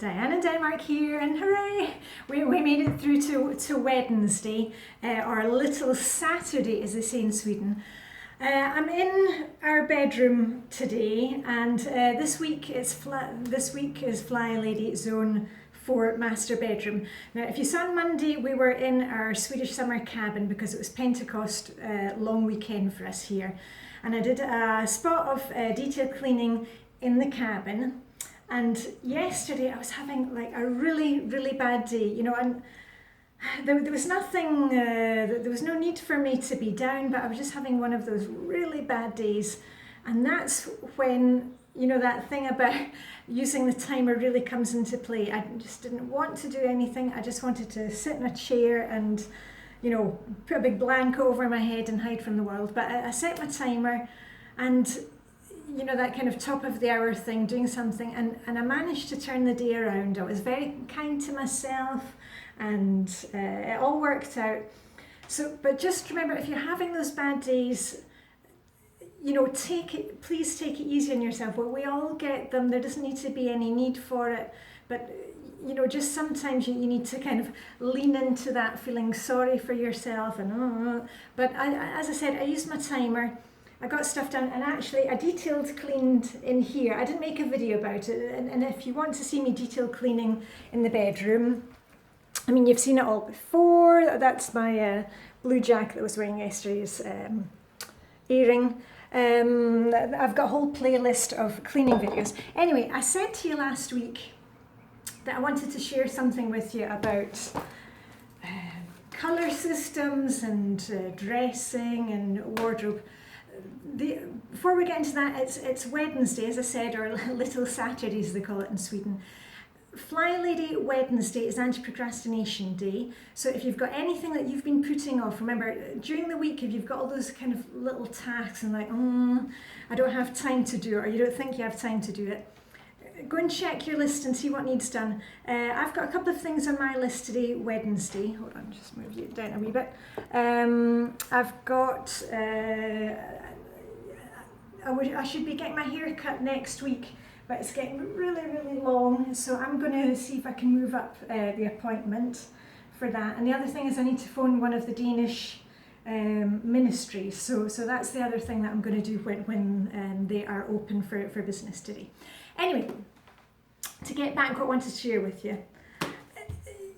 Diane and Denmark here, and hooray! We made it through to Wednesday, or Little Saturday as they say in Sweden. I'm in our bedroom today, and this week is Flylady Zone 4 master bedroom. Now, if you saw on Monday, we were in our Swedish summer cabin because it was Pentecost long weekend for us here, and I did a spot of detail cleaning in the cabin. And yesterday I was having like a really bad day, you know, and there was nothing, there was no need for me to be down, but I was just having one of those really bad days. And that's when, you know, that thing about using the timer really comes into play. I just didn't want to do anything. I just wanted to sit in a chair and, you know, put a big blanket over my head and hide from the world. But I set my timer, and you know, that kind of top of the hour thing, doing something, and I managed to turn the day around. I was very kind to myself, and it all worked out. So, but just remember, if you're having those bad days, you know, please take it easy on yourself. Well, we all get them. There doesn't need to be any need for it, but you know, just sometimes you need to kind of lean into that feeling sorry for yourself. And but as I said, I used my timer. I got stuff done, and actually I detailed cleaned in here. I didn't make a video about it, and if you want to see me detail cleaning in the bedroom, I mean, you've seen it all before. That's my blue jacket that I was wearing yesterday's earring. I've got a whole playlist of cleaning videos. Anyway, I said to you last week that I wanted to share something with you about colour systems and dressing and wardrobe. Before we get into that, it's Wednesday, as I said, or Little Saturday as they call it in Sweden. Flylady Wednesday is Anti-Procrastination Day. So if you've got anything that you've been putting off, remember, during the week, if you've got all those kind of little tasks and like, I don't have time to do it, or you don't think you have time to do it, go and check your list and see what needs done. I've got a couple of things on my list today, Wednesday. Hold on, just move you down a wee bit. I've got, I should be getting my hair cut next week, but it's getting really long, so I'm going to see if I can move up the appointment for that. And the other thing is I need to phone one of the Danish ministries, so that's the other thing that I'm going to do when they are open for business today. Anyway, to get back what I wanted to share with you,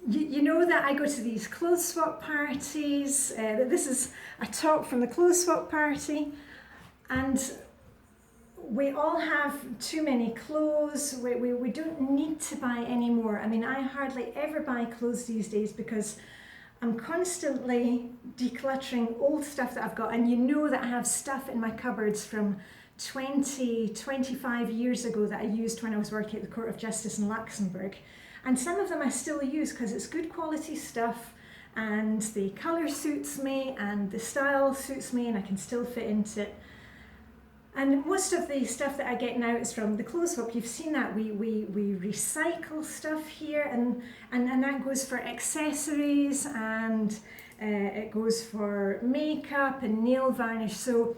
you know that I go to these clothes swap parties. This is a top from the clothes swap party, and we all have too many clothes. We don't need to buy any more. I mean, I hardly ever buy clothes these days because I'm constantly decluttering old stuff that I've got, and you know that I have stuff in my cupboards from 25 years ago that I used when I was working at the Court of Justice in Luxembourg. And some of them I still use because it's good quality stuff, and the colour suits me and the style suits me, and I can still fit into it. And most of the stuff that I get now is from the clothes swap. You've seen that we recycle stuff here, and that goes for accessories, and it goes for makeup and nail varnish. So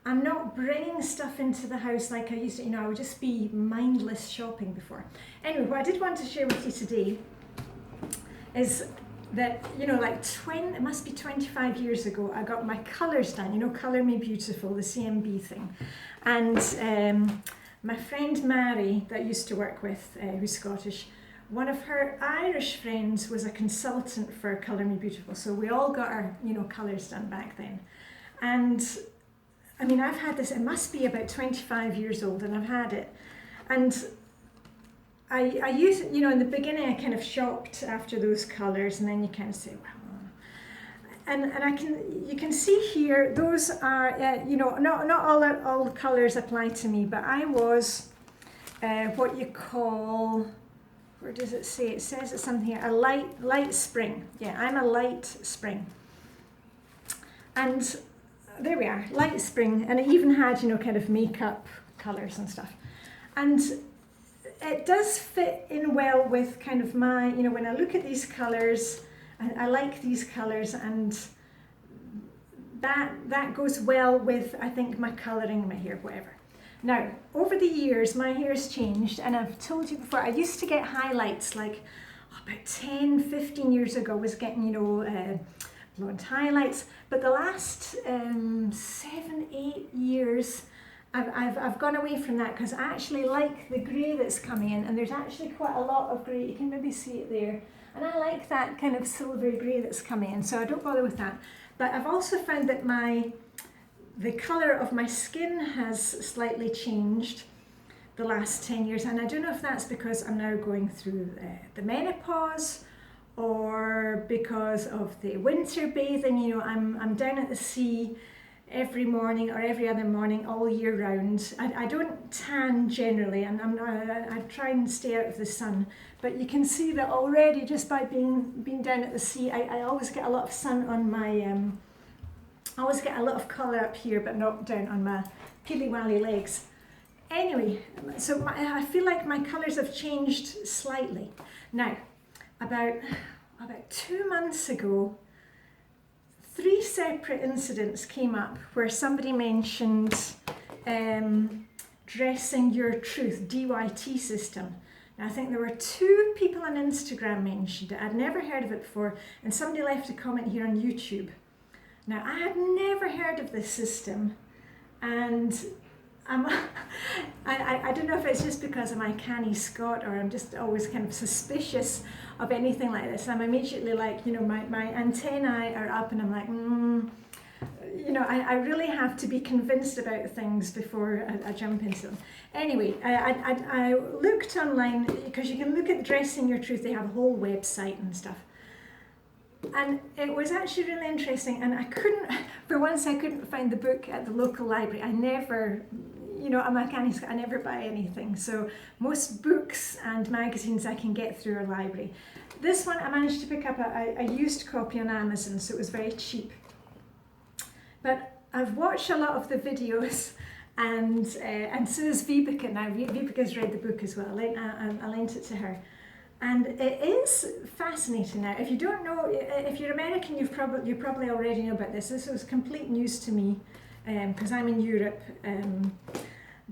I'm not bringing stuff into the house like I used to. You know, I would just be mindless shopping before. Anyway, what I did want to share with you today is that, you know, like it must be 25 years ago, I got my colours done, you know, Colour Me Beautiful, the CMB thing. And my friend Mary, that I used to work with, who's Scottish, one of her Irish friends was a consultant for Colour Me Beautiful. So we all got our, you know, colours done back then. And I mean, I've had this, it must be about 25 years old, and I've had it. And I use it, you know, in the beginning I kind of shopped after those colours, and then you kind of say, well, and you can see here, those are, you know, not all colours apply to me, but I was what you call, where does it say? It says it's something here, a light spring. Yeah, I'm a light spring. And there we are, light spring, and it even had, you know, kind of makeup colours and stuff. And it does fit in well with kind of my, you know, when I look at these colours, I like these colours, and that goes well with, I think, my colouring, my hair, whatever. Now, over the years, my hair's changed, and I've told you before, I used to get highlights like about 10, 15 years ago, I was getting, you know, blonde highlights, but the last 7, 8 years, I've gone away from that because I actually like the grey that's coming in, and there's actually quite a lot of grey. You can maybe see it there, and I like that kind of silvery grey that's coming in, so I don't bother with that. But I've also found that the colour of my skin has slightly changed the last 10 years, and I don't know if that's because I'm now going through the menopause, or because of the winter bathing. You know, I'm down at the sea every morning or every other morning all year round. I don't tan generally, and I try and stay out of the sun, but you can see that already just by being down at the sea. I always get a lot of sun on my I always get a lot of colour up here, but not down on my peely-wally legs. Anyway, so I feel like my colours have changed slightly. Now, about 2 months ago, 3 separate incidents came up where somebody mentioned dressing your truth, DYT system. Now, I think there were 2 people on Instagram mentioned it. I'd never heard of it before, and somebody left a comment here on YouTube. Now, I had never heard of this system, and I don't know if it's just because I'm a canny Scot, or I'm just always kind of suspicious of anything like this. I'm immediately like, you know, my antennae are up, and I'm like, you know, I really have to be convinced about things before I jump into them. Anyway, I looked online, because you can look at Dressing Your Truth. They have a whole website and stuff. And it was actually really interesting, and for once I couldn't find the book at the local library. I never, you know, I'm a canny Scot, I never buy anything. So most books and magazines I can get through a library. This one I managed to pick up a used copy on Amazon, so it was very cheap. But I've watched a lot of the videos, and so has Vibeke now. Vibeke's read the book as well. I lent it to her. And it is fascinating. Now, if you don't know, if you're American, you probably already know about this. This was complete news to me, because I'm in Europe.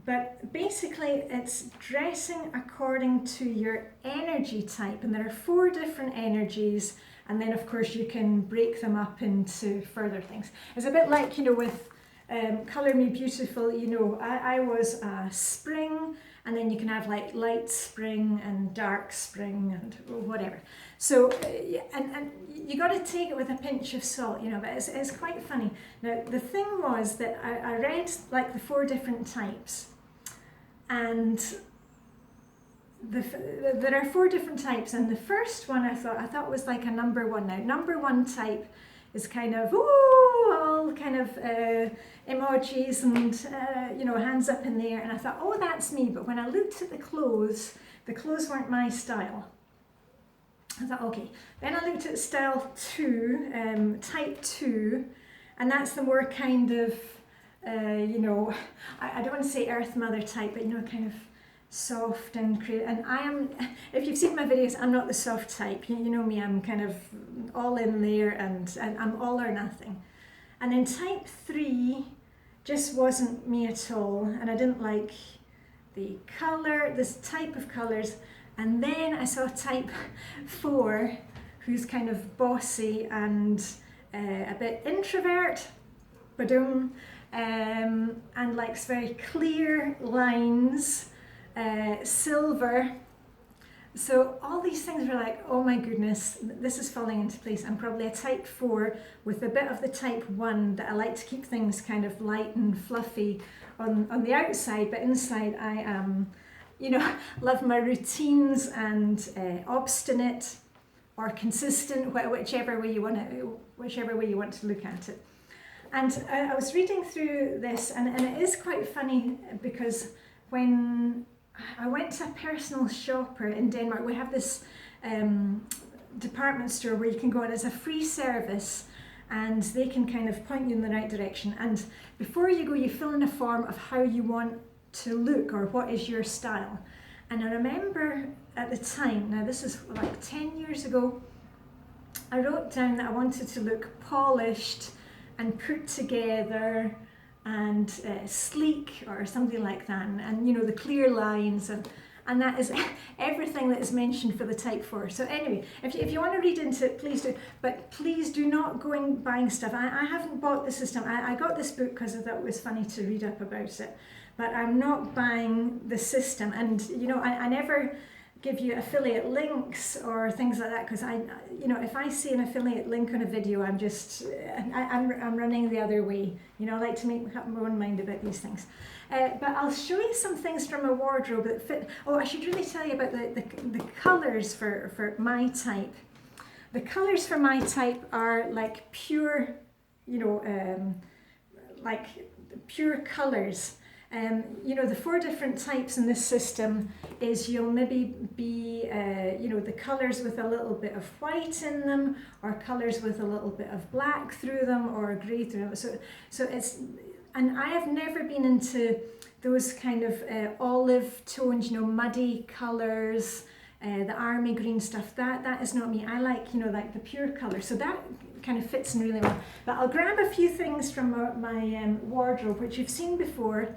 But basically, it's dressing according to your energy type, and there are 4 different energies, and then of course you can break them up into further things. It's a bit like, you know, with Colour Me Beautiful. You know, I was a spring, and then you can have like light spring and dark spring and whatever. So, and you got to take it with a pinch of salt, you know, but it's quite funny. Now, the thing was that I read like the 4 different types, and there are 4 different types, and the first one I thought was like a number 1. Now, number 1 type is kind of, all kind of emojis and, you know, hands up in the air. And I thought, oh, that's me. But when I looked at the clothes weren't my style. I thought, okay. Then I looked at style 2, type 2, and that's the more kind of, you know, I don't want to say Earth Mother type, but, you know, kind of soft and creative. And I am, if you've seen my videos, I'm not the soft type. You know me, I'm kind of all in there, and I'm all or nothing. And then type 3 just wasn't me at all, and I didn't like the colour, this type of colours. And then I saw type 4, who's kind of bossy and a bit introvert, and likes very clear lines, silver. So all these things were like, oh my goodness, this is falling into place. I'm probably a type 4 with a bit of the type 1, that I like to keep things kind of light and fluffy on the outside, but inside I am, you know, love my routines, and obstinate or consistent, whichever way you want to look at it. And I was reading through this, and it is quite funny, because when I went to a personal shopper in Denmark, we have this department store where you can go, and it's a free service, and they can kind of point you in the right direction. And before you go, you fill in a form of how you want to look, or what is your style. And I remember at the time, now this is like 10 years ago, I wrote down that I wanted to look polished and put together, and sleek or something like that, and you know, the clear lines, and that is everything that is mentioned for the type 4. So anyway, if you want to read into it, please do, but please do not go and buying stuff. I haven't bought the system. I got this book because I thought it was funny to read up about it, but I'm not buying the system. And you know, I never give you affiliate links or things like that, because you know, if I see an affiliate link on a video, I'm running the other way. You know, I like to make up my own mind about these things. But I'll show you some things from a wardrobe that fit. Oh, I should really tell you about the colours for my type. The colours for my type are like pure, you know, like pure colours. You know, the 4 different types in this system is you'll maybe be, you know, the colours with a little bit of white in them, or colours with a little bit of black through them, or grey through them. So it's, and I have never been into those kind of olive tones, you know, muddy colours, the army green stuff. That is not me. I like, you know, like the pure colour. So that kind of fits in really well. But I'll grab a few things from my wardrobe, which you've seen before,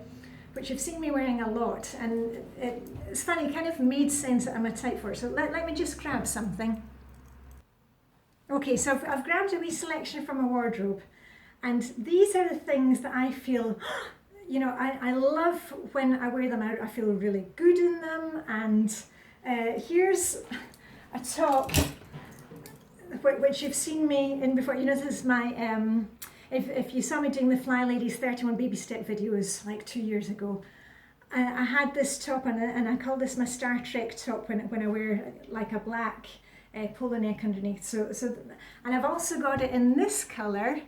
which you've seen me wearing a lot, and it's funny, it kind of made sense that I'm a type 4. So let me just grab something. Okay, so I've grabbed a wee selection from a wardrobe, and these are the things that I feel, you know, I love when I wear them out. I feel really good in them. And here's a top which you've seen me in before. You know, this is my if you saw me doing the Flylady's 31 baby step videos like 2 years ago, I had this top on, and I call this my Star Trek top when I wear like a black polo neck underneath. So and I've also got it in this colour,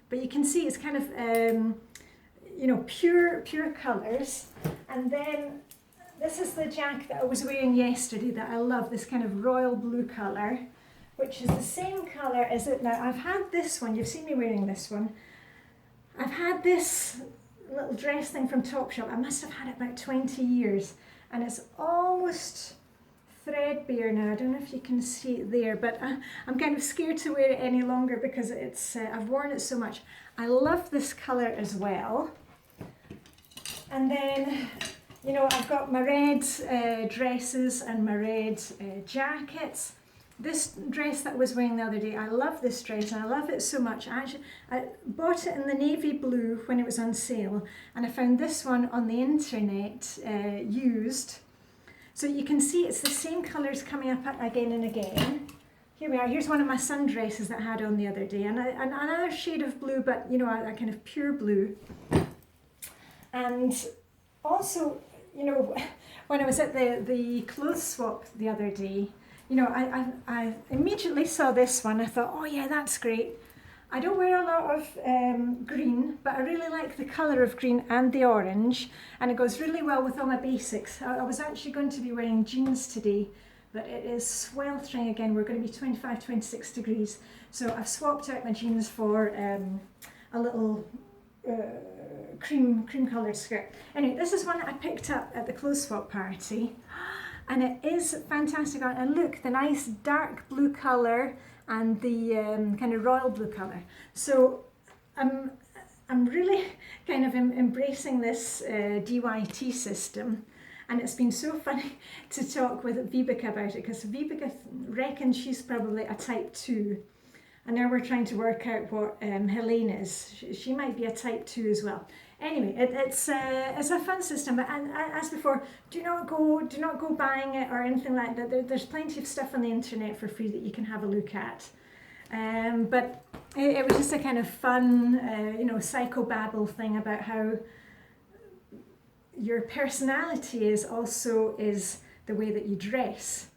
but you can see it's kind of you know, pure colours. And then this is the jacket that I was wearing yesterday that I love, this kind of royal blue colour, which is the same colour as it. Now I've had this one, you've seen me wearing this one. I've had this little dress thing from Topshop. I must have had it about 20 years, and it's almost threadbare now. I don't know if you can see it there, but I'm kind of scared to wear it any longer because it's I've worn it so much. I love this colour as well. And then, you know, I've got my red dresses and my red jackets. This dress that I was wearing the other day, I love this dress, and I love it so much. I bought it in the navy blue when it was on sale, and I found this one on the internet used. So you can see it's the same colours coming up again and again. Here we are. Here's one of my sundresses that I had on the other day, and another shade of blue, but you know, a kind of pure blue. And also, you know, when I was at the clothes swap the other day, you know, I immediately saw this one. I thought, oh yeah, that's great. I don't wear a lot of green, but I really like the colour of green and the orange, and it goes really well with all my basics. I was actually going to be wearing jeans today, but it is sweltering again. We're going to be 25, 26 degrees. So I've swapped out my jeans for a little cream coloured skirt. Anyway, this is one that I picked up at the clothes swap party. And it is fantastic. And look, the nice dark blue colour and the kind of royal blue colour. So I'm really kind of embracing this DYT system. And it's been so funny to talk with Vibeke about it, because Vibeke reckons she's probably a type 2. And now we're trying to work out what Helene is. She might be a type 2 as well. Anyway, it's a fun system, but as before, do not go buying it or anything like that. There's plenty of stuff on the internet for free that you can have a look at. But it was just a kind of fun, you know, psychobabble thing about how your personality is the way that you dress.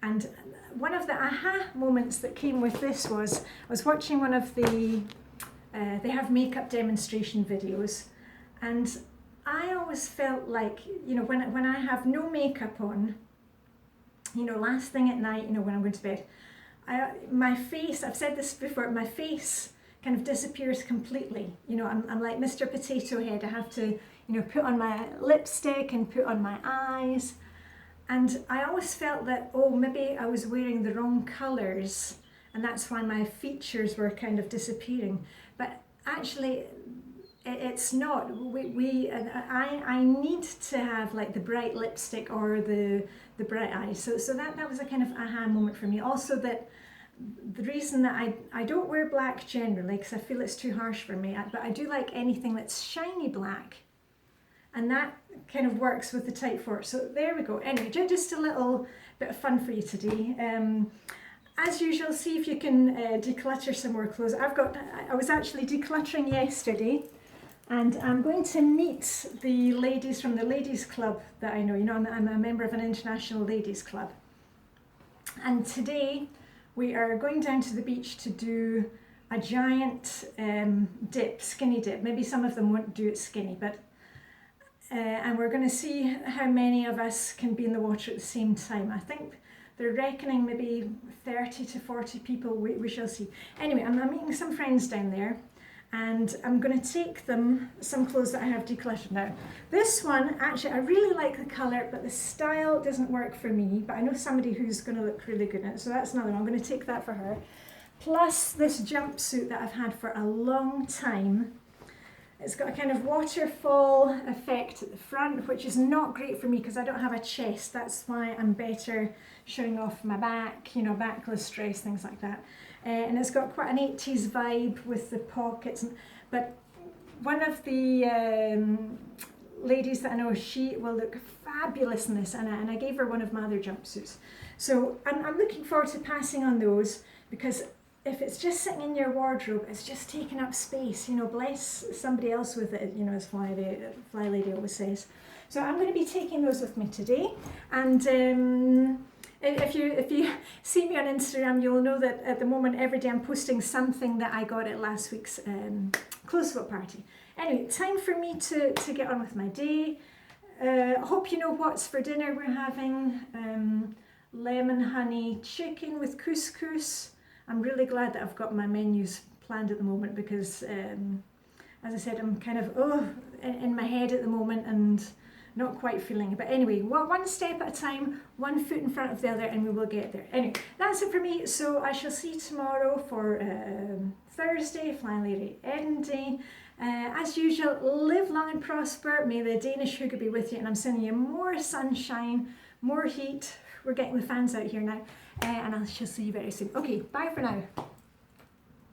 And one of the aha moments that came with this was watching one of the they have makeup demonstration videos. And I always felt like, you know, when I have no makeup on, you know, last thing at night, you know, when I'm going to bed, my face, I've said this before, my face kind of disappears completely. You know, I'm like Mr. Potato Head. I have to, you know, put on my lipstick and put on my eyes. And I always felt that, oh, maybe I was wearing the wrong colours, and that's why my features were kind of disappearing. But actually, it's not. I need to have like the bright lipstick or the bright eyes. So that was a kind of aha moment for me. Also that the reason that I don't wear black generally because I feel it's too harsh for me, but I do like anything that's shiny black. And that kind of works with the type 4. So there we go. Anyway, just a little bit of fun for you today. As usual, see if you can declutter some more clothes. I was actually decluttering yesterday, and I'm going to meet the ladies from the ladies club that I know. You know, I'm a member of an international ladies club. And today we are going down to the beach to do a giant dip, skinny dip. Maybe some of them won't do it skinny, but and we're going to see how many of us can be in the water at the same time. I think they're reckoning maybe 30 to 40 people, we shall see. Anyway, I'm meeting some friends down there, and I'm going to take them some clothes that I have decluttered now. This one, actually, I really like the colour, but the style doesn't work for me, but I know somebody who's going to look really good in it, so that's another one. I'm going to take that for her. Plus this jumpsuit that I've had for a long time. It's got a kind of waterfall effect at the front, which is not great for me because I don't have a chest. That's why I'm better showing off my back, you know, backless dress, things like that. And it's got quite an 80s vibe with the pockets. But one of the ladies that I know, she will look fabulous in this, and I gave her one of my other jumpsuits. So I'm looking forward to passing on those, because if it's just sitting in your wardrobe, it's just taking up space, you know, bless somebody else with it, you know, as Flylady always says. So I'm going to be taking those with me today, and if you see me on Instagram, you'll know that at the moment, every day I'm posting something that I got at last week's clothes swap party. Anyway, time for me to get on with my day. Hope you know what's for dinner we're having. Lemon honey chicken with couscous. I'm really glad that I've got my menus planned at the moment, because as I said, I'm kind of in my head at the moment and not quite feeling it. But anyway, one step at a time, one foot in front of the other, and we will get there. Anyway, that's it for me. So I shall see you tomorrow for Thursday, Flylady Eden Day. As usual, live long and prosper. May the Danish hygge be with you, and I'm sending you more sunshine, more heat. We're getting the fans out here now. And I shall see you very soon. Okay, bye for now.